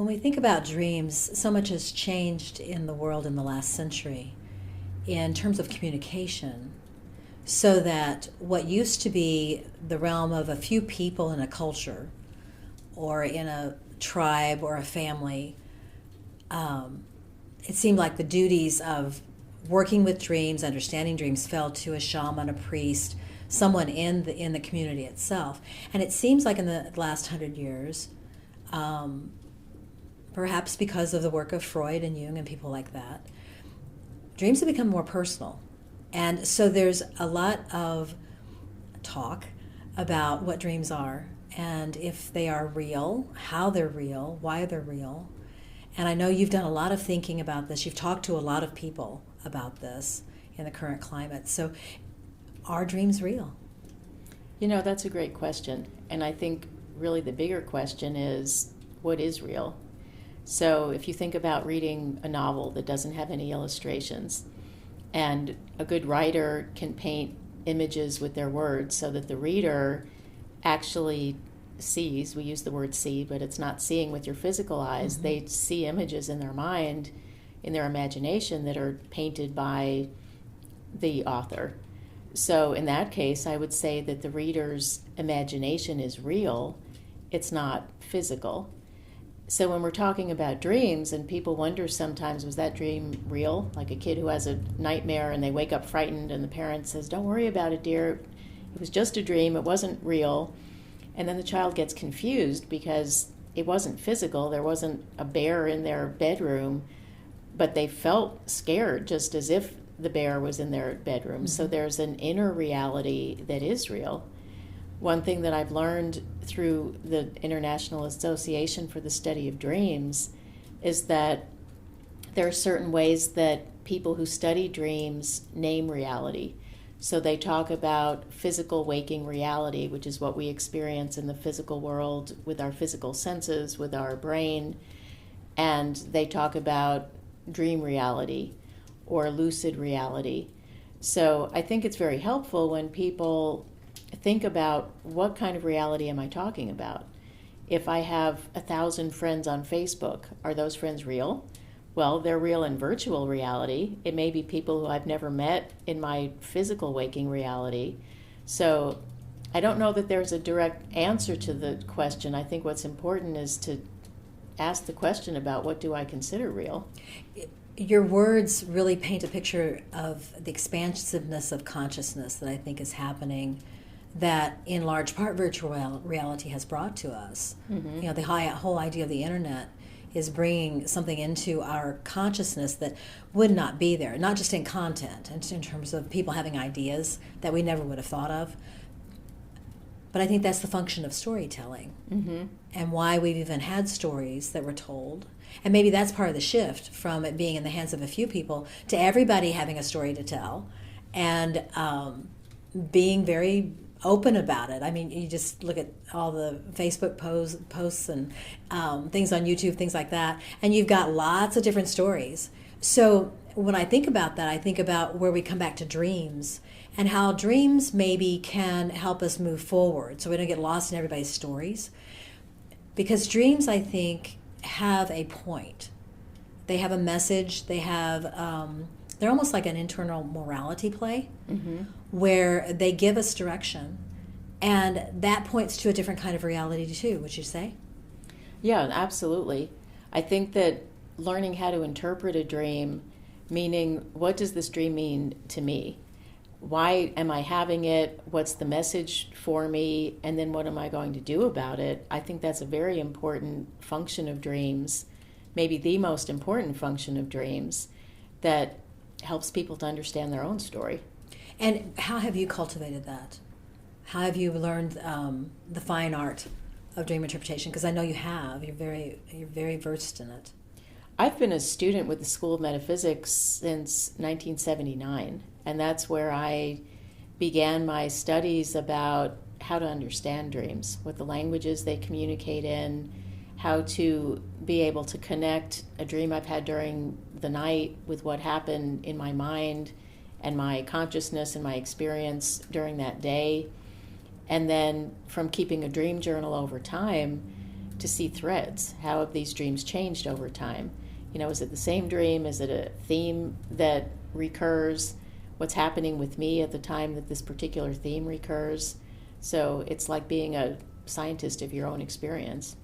we think about dreams, so much has changed in the world in the last century in terms of communication, so that what used to be the realm of a few people in a culture or in a tribe or a family, it seemed like the duties of working with dreams, understanding dreams, fell to a shaman, a priest, someone in the community itself. And it seems like in the last 100 years, perhaps because of the work of Freud and Jung and people like that, dreams have become more personal. And so there's a lot of talk about what dreams are and if they are real, how they're real, why they're real. And I know you've done a lot of thinking about this. You've talked to a lot of people about this in the current climate. So are dreams real? That's a great question. And I think really the bigger question is, what is real? So if you think about reading a novel that doesn't have any illustrations, and a good writer can paint images with their words so that the reader actually sees, we use the word see, but it's not seeing with your physical eyes. Mm-hmm. They see images in their mind, in their imagination, that are painted by the author. So in that case, I would say that the reader's imagination is real. It's not physical. So when we're talking about dreams, and people wonder sometimes, was that dream real? Like a kid who has a nightmare and they wake up frightened and the parent says, "Don't worry about it, dear. It was just a dream. It wasn't real." And then the child gets confused because it wasn't physical. There wasn't a bear in their bedroom, but they felt scared just as if the bear was in their bedroom. Mm-hmm. So there's an inner reality that is real. One thing that I've learned through the International Association for the Study of Dreams is that there are certain ways that people who study dreams name reality. So they talk about physical waking reality, which is what we experience in the physical world with our physical senses, with our brain. And they talk about dream reality or lucid reality. So I think it's very helpful when people think about, what kind of reality am I talking about? If I have 1,000 friends on Facebook, are those friends real? Well, they're real in virtual reality. It may be people who I've never met in my physical waking reality. So I don't know that there's a direct answer to the question. I think what's important is to ask the question about, what do I consider real? Your words really paint a picture of the expansiveness of consciousness that I think is happening, that in large part virtual reality has brought to us. Mm-hmm. The whole idea of the internet is bringing something into our consciousness that would not be there, not just in content, and in terms of people having ideas that we never would have thought of. But I think that's the function of storytelling, mm-hmm. and why we've even had stories that were told. And maybe that's part of the shift from it being in the hands of a few people to everybody having a story to tell, and being very open about it. I mean, you just look at all the Facebook posts and things on YouTube, things like that, and you've got lots of different stories. So when I think about that, I think about where we come back to dreams and how dreams maybe can help us move forward so we don't get lost in everybody's stories. Because dreams, I think, have a point. They have a message. They have, they're almost like an internal morality play, mm-hmm. where they give us direction. And that points to a different kind of reality too, would you say? Yeah, absolutely. I think that learning how to interpret a dream, meaning, what does this dream mean to me? Why am I having it? What's the message for me? And then what am I going to do about it? I think that's a very important function of dreams, maybe the most important function of dreams, that helps people to understand their own story. And how have you cultivated that? How have you learned the fine art of dream interpretation? Because I know you have. You're very versed in it. I've been a student with the School of Metaphysics since 1979, and that's where I began my studies about how to understand dreams, what the languages they communicate in, how to be able to connect a dream I've had during the night with what happened in my mind and my consciousness and my experience during that day. And then from keeping a dream journal over time, to see threads. How have these dreams changed over time? Is it the same dream? Is it a theme that recurs? What's happening with me at the time that this particular theme recurs? So it's like being a scientist of your own experience.